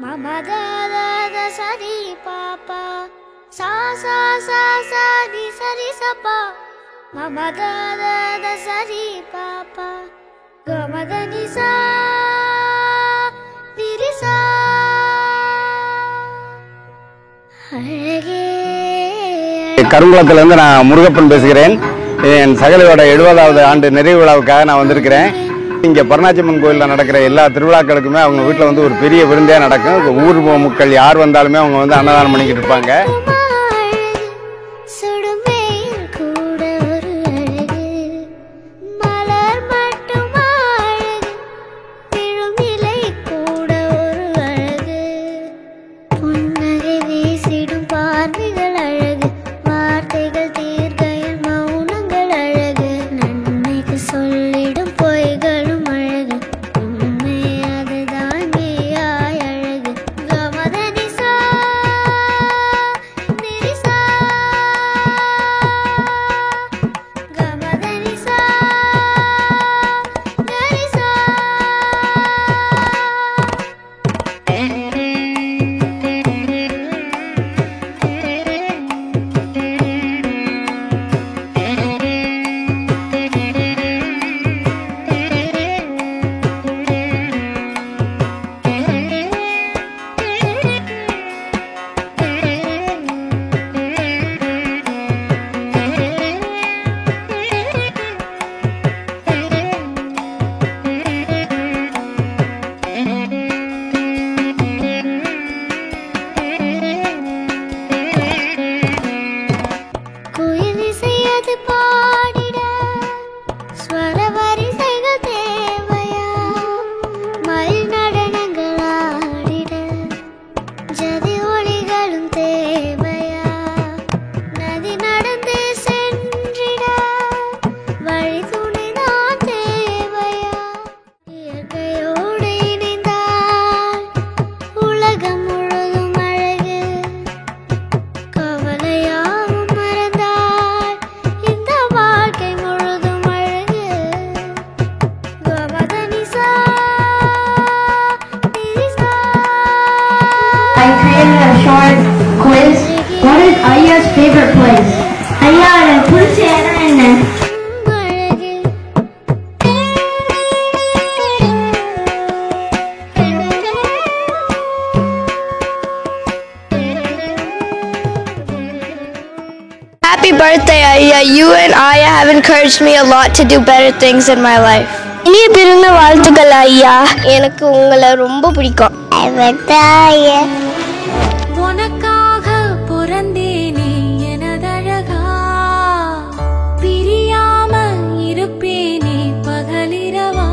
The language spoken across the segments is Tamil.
Mama da da da sa di pa pa, sa sa sa sa di sa pa. Mama da da da sa di pa pa, ga ma da ni sa di ri sa. கருங்குளத்திலிருந்து நான் முருகப்பன் பேசுகிறேன். என் சகலையோட 70வது ஆண்டு நிறைவு விழாவுக்காக நான் வந்திருக்கிறேன். இங்கே பரணாச்சியம்மன் கோயிலில் நடக்கிற எல்லா திருவிழாக்களுக்குமே அவங்க வீட்டில் வந்து ஒரு பெரிய விருந்தையாக நடக்கும். ஊர் மக்கள் யார் வந்தாலுமே அவங்க வந்து அன்னதானம் பண்ணிக்கிட்டு இருப்பாங்க. I created a short quiz. What is Aya's favorite place? Aya, put it in. Happy birthday, Aya. You and Aya have encouraged me a lot to do better things in my life. இனிய பிறந்த வாழ்த்துக்கள் ஐயா. எனக்கு உங்களை ரொம்ப பிடிக்கும். உனக்காக பிறந்தேனே எனதழகா, பிரியாம இருப்பேனே பகலிரவா.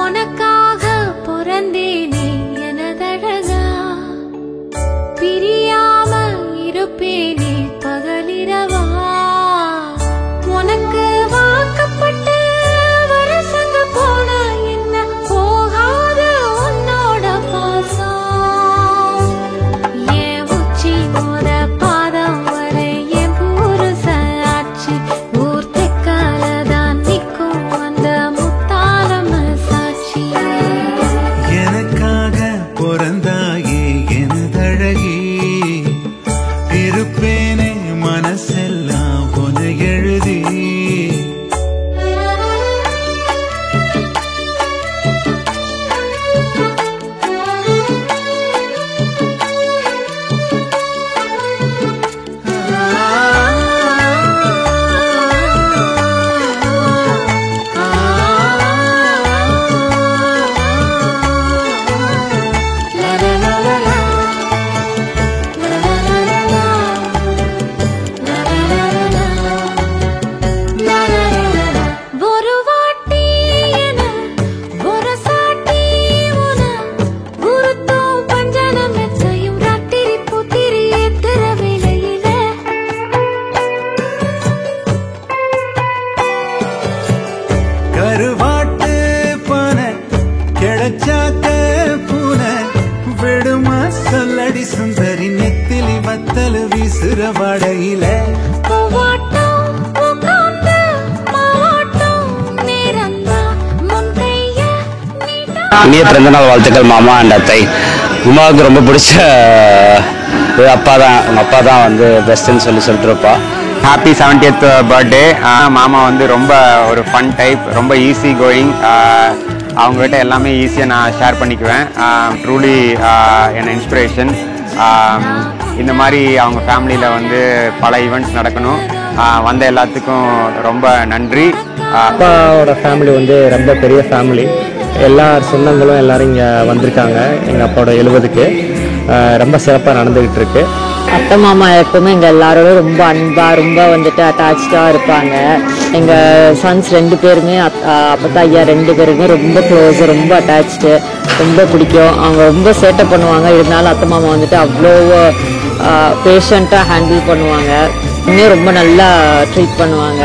உனக்காக பிறந்தேனே எனதழகா, பிரியாம இருப்பேனே பகலிரவா. உனக்கு வாக்கப்பட்டு வருஷங்க போன என்ன போகாது உன்னோட பாசம். என் உச்சி மோத பாதம் வரை என் புருஷ ஆட்சி ஊர் தெக்காலதான் நிற்கும் அந்த முத்தாளம சாட்சி. எனக்காக பிறந்தாயே எனதழகி, இருப்பேனே மனசெல்லாம் உன எழுதி. ஒரு வாட்டி என ஒரு சாட்டி உன குருத்தம் பஞ்சனம் எச்சையும் ராத்திரி புத்திரி ஏத்துற வேளையில கருவாட்டு பானை கிடைச்சாக்க பூனை விடுமா சொல்லடி சுந்தரி, நெத்திலி வத்தல் வீசுற வாடையில. பூவாட்டம் உட்கார்ந்து மாவாட்டம் இனிய பிறந்தநாள் வாழ்த்துக்கள் மாமா அண்ட் அத்தை. உமாவுக்கு ரொம்ப பிடிச்ச அப்பா தான், அவங்க அப்பா தான் வந்து பெஸ்ட்டுன்னு சொல்லிட்டு இருப்பா. Happy 70th birthday. மாமா வந்து ரொம்ப ஒரு ஃபன் டைப், ரொம்ப ஈஸி கோயிங். அவங்ககிட்ட எல்லாமே ஈஸியாக நான் ஷேர் பண்ணிக்குவேன். ட்ரூலி என் இன்ஸ்பிரேஷன். இந்த மாதிரி அவங்க ஃபேமிலியில் வந்து பல ஈவெண்ட்ஸ் நடக்கணும். வந்த எல்லாத்துக்கும் ரொம்ப நன்றி. அப்பாவோட ஃபேமிலி வந்து ரொம்ப பெரிய ஃபேமிலி. எல்லா சொந்தங்களும் எல்லோரும் இங்கே வந்திருக்காங்க. எங்கள் அப்பாவோட 70க்கு ரொம்ப சிறப்பாக நடந்துக்கிட்டு இருக்கு. அத்தை மாமா எப்பவுமே எங்கள் எல்லாரோடும் ரொம்ப அன்பாக ரொம்ப வந்துட்டு அட்டாச்சாக இருப்பாங்க. எங்கள் சன்ஸ் 2 பேருமே அப்பத்தா ஐயா 2 பேருமே ரொம்ப க்ளோஸு, ரொம்ப அட்டாச்சு, ரொம்ப பிடிக்கும். அவங்க ரொம்ப சேட்டை பண்ணுவாங்க. இருந்தாலும் அத்தை மாமா வந்துட்டு அவ்வளோ பேஷண்ட்டாக ஹேண்டில் பண்ணுவாங்க. இன்னும் ரொம்ப நல்லா ட்ரீட் பண்ணுவாங்க.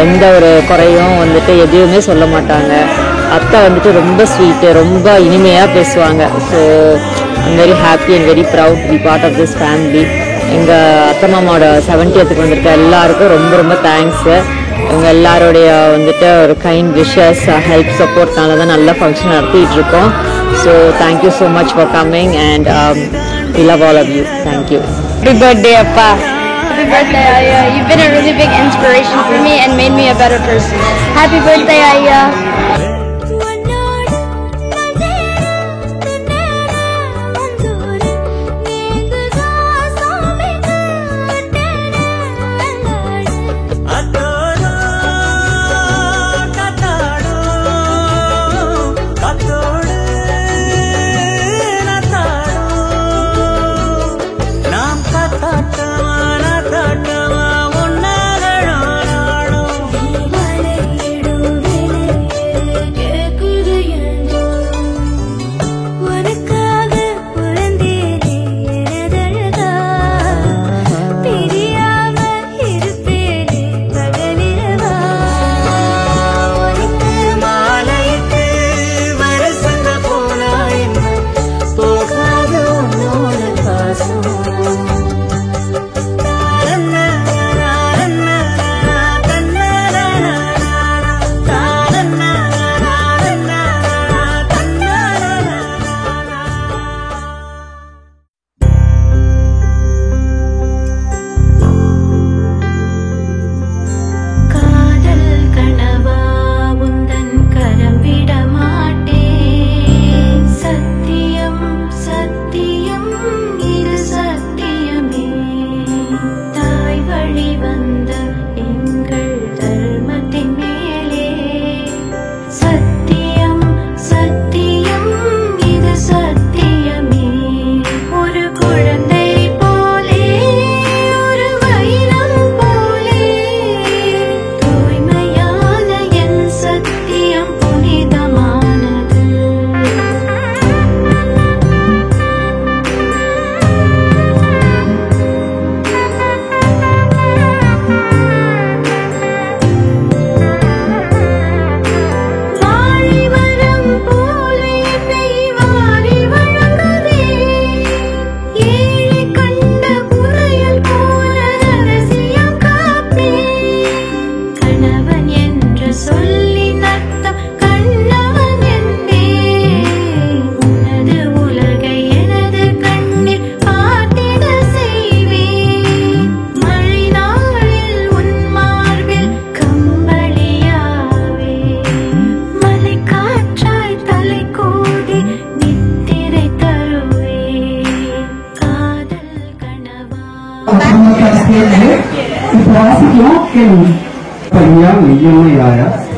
எந்த ஒரு குறையும் வந்துட்டு எதுவுமே சொல்ல மாட்டாங்க. அத்தை வந்துட்டு ரொம்ப ஸ்வீட்டு, ரொம்ப இனிமையாக பேசுவாங்க. So I'm very happy and very proud to be part of this family. எங்கள் அத்தை மாமாவோட 70th வந்திருக்க எல்லாருக்கும் ரொம்ப ரொம்ப தேங்க்ஸு. இவங்க எல்லாருடைய வந்துட்டு ஒரு கைண்ட் விஷஸ், ஹெல்ப், சப்போர்ட்னால தான் நல்ல ஃபங்க்ஷன் நடத்திட்டு இருக்கோம். So thank you so much for coming and we love all of you. Thank you. Happy birthday, Appa. Happy birthday, Aya. You've been a really big inspiration for me and made me a better person. Happy birthday, Aya.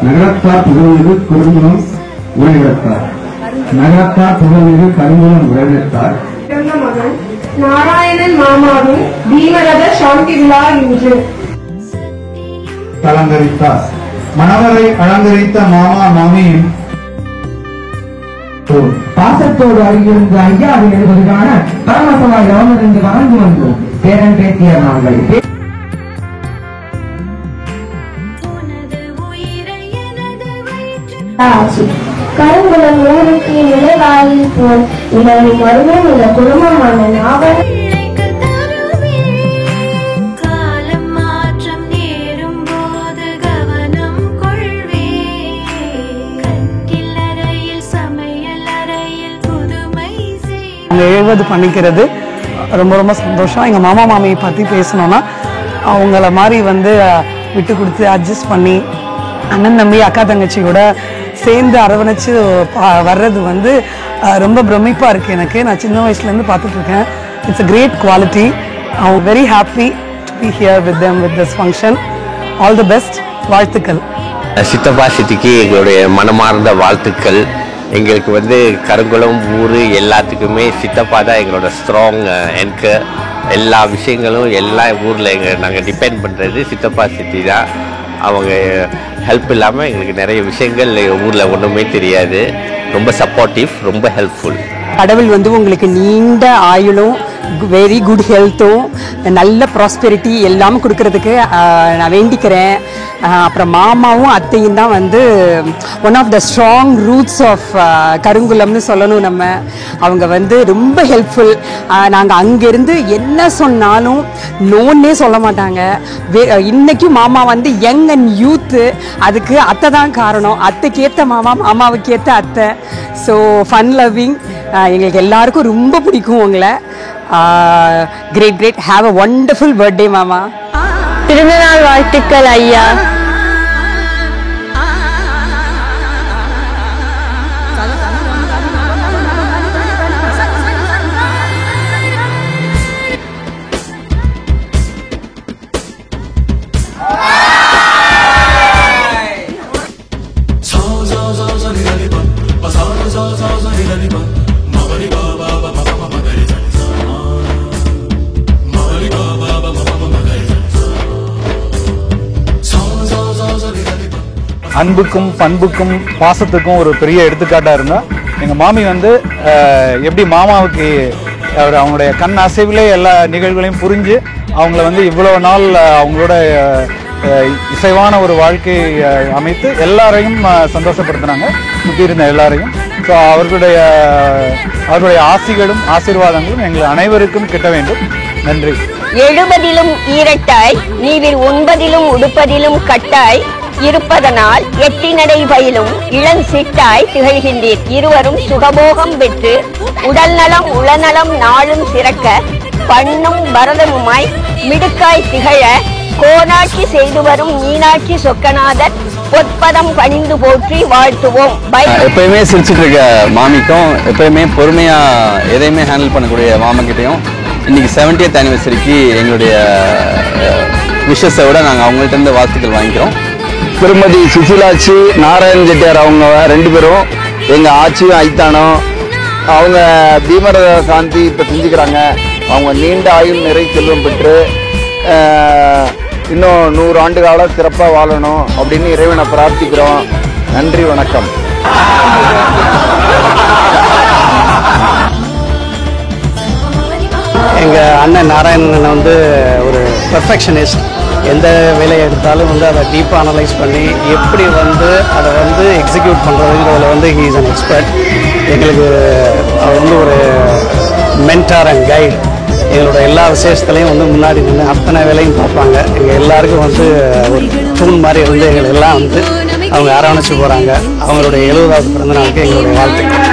நகரத்தார் புகழ்மிகு குடும்பம் உரையிடத்தார். நகரத்தார் புகழ்மிகு கருங்குளம் உரையிடத்தார். மகன் நாராயணன் மாமாவின் தீமரத சாந்தி விழா இன்று அலங்கரித்தார். மணவரை அலங்கரித்த மாமா மாமியின் பாசத்தோடு அருகிருந்து ஐயாவை எழுதுவதற்கான பரமசபா கவர்னர் என்று வழங்கி வந்தோம். பேரன் பேத்தியர் நாங்கள் கருங்குளம் ஊருக்கு நிலைவாயில் போல் இவரின் மருமம் உள்ள குடும்பமான நாவல் சமைய 70 பண்ணிக்கிறது ரொம்ப ரொம்ப சந்தோஷம். எங்கள் மாமா மாமியை பற்றி பேசணுன்னா அவங்கள மாதிரி வந்து விட்டு கொடுத்து அட்ஜஸ்ட் பண்ணி அண்ணன் தம்பி அக்கா தங்கச்சியோட சேர்ந்து அரவணைச்சு வர்றது வந்து ரொம்ப பிரமிப்பாக இருக்குது எனக்கு. நான் சின்ன வயசுலேருந்து பார்த்துட்ருக்கேன். It's a great quality. I am very happy to be here with them with this function. All the best. வாழ்த்துக்கள். சித்தப்பா சித்திக்கு எங்களுடைய மனமார்ந்த வாழ்த்துக்கள். எங்களுக்கு வந்து கருங்குளம் ஊர் எல்லாத்துக்குமே சித்தப்பா தான் எங்களோட ஸ்ட்ராங் என்கர். எல்லா விஷயங்களும் எல்லா ஊரில் நாங்கள் டிபெண்ட் பண்ணுறது சித்தப்பா சித்தி தான். அவங்க ஹெல்ப் இல்லாமல் எங்களுக்கு நிறைய விஷயங்கள் ஊரில் ஒன்றுமே தெரியாது. ரொம்ப சப்போர்ட்டிவ், ரொம்ப ஹெல்ப்ஃபுல். கடவுள் வந்து உங்களுக்கு நீண்ட ஆயுளும் வெரி குட் ஹெல்த்தும் நல்ல ப்ராஸ்பெரிட்டி எல்லாம் கொடுக்கறதுக்கு நான் வேண்டிக்கிறேன். அப்புறம் மாமாவும் அத்தையும் தான் வந்து one of the strong roots of கருங்குளம்னு சொல்லணும் நம்ம. அவங்க வந்து ரொம்ப ஹெல்ப்ஃபுல். நாங்கள் அங்கேருந்து என்ன சொன்னாலும் நோன்னே சொல்ல மாட்டாங்க. இன்னைக்கும் மாமா வந்து யங் அண்ட் யூத்து. அதுக்கு அத்தை தான் காரணம். அத்தைக்கு ஏற்ற மாமா, மாமாவுக்கு ஏற்ற அத்தை. So fun loving. எங்களுக்கு எல்லாருக்கும் ரொம்ப பிடிக்கும் உங்களை. Great great. Have a wonderful birthday மாமா. திருநாள் வாழ்த்துக்கள் ஐயா. அன்புக்கும் பண்புக்கும் பாசத்துக்கும் ஒரு பெரிய எடுத்துக்காட்டாக இருந்தால் எங்கள் மாமி வந்து எப்படி மாமாவுக்கு அவங்களுடைய கண் அசைவிலே எல்லா நிகழ்வுகளையும் புரிஞ்சு அவங்கள வந்து இவ்வளோ நாள் அவங்களோட இசைவான ஒரு வாழ்க்கை அமைத்து எல்லாரையும் சந்தோஷப்படுத்தினாங்க, சுற்றி இருந்த எல்லாரையும். ஸோ அவர்களுடைய ஆசிகளும் ஆசீர்வாதங்களும் எங்கள் அனைவருக்கும் கிட்ட வேண்டும். நன்றி. 70 ஈரட்டாய் நீவில் 9 உடுப்பதிலும் கட்டாய் இருப்பதனால் எட்டி நடை பயிலும் இளம் சிட்டாய் திகழ்கின்றீர். இருவரும் சுகபோகம் பெற்று உடல் நலம் உளநலம் நாளும் சிறக்க பண்ணும் பரதமுமாய் மிடுக்காய் திகழ கோனாட்சி செய்து வரும் மீனாட்சி சொக்கநாதர் பொற்பதம் பணிந்து போற்றி வாழ்த்துவோம். எப்பயுமே சிரிச்சுட்டு இருக்க மாமிக்கும் எப்பயுமே பொறுமையா எதையுமே ஹேண்டில் பண்ணக்கூடிய மாமக்கிட்டையும் இன்னைக்கு 70th ஆனிவர்சரிக்கு எங்களுடைய விஷஸை விட நாங்கள் அவங்கள்ட்ட இருந்து வாழ்த்துக்கள் வாங்கிக்கிறோம். திருமதி சுசிலாட்சி நாராயண் செட்டியார் அவங்க 2 பேரும் எங்கள் ஆட்சியும் ஐத்தானம். அவங்க பீமர சாந்தி இப்போ செஞ்சுக்கிறாங்க. அவங்க நீண்ட ஆயுள் நிறை செல்வம் பெற்று இன்னும் 100 ஆண்டு காலம் சிறப்பாக வாழணும் அப்படின்னு இறைவனை பிரார்த்திக்கிறோம். நன்றி, வணக்கம். எங்கள் அண்ணன் நாராயணன் வந்து ஒரு பெர்ஃபெக்ஷனிஸ்ட். எந்த வேலையை எடுத்தாலும் வந்து அதை டீப்பாக அனலைஸ் பண்ணி எப்படி வந்து அதை வந்து எக்ஸிக்யூட் பண்ணுறதுங்கிறதுல வந்து ஹீ இஸ் அன் எக்ஸ்பர்ட். எங்களுக்கு அவர் வந்து ஒரு மென்டார் அண்ட் கைட். எங்களோட எல்லா விசேஷத்துலையும் வந்து முன்னாடி நின்று அத்தனை வேலையும் பார்ப்பாங்க. எங்கள் எல்லாருக்கும் வந்து ஒரு தூண் மாதிரி இருந்து எங்களை எல்லாம் வந்து அவங்க அரவணைச்சு போகிறாங்க. அவங்களுடைய 70வது பிறந்த நாளுக்கு எங்களுடைய வாழ்த்துக்கள்.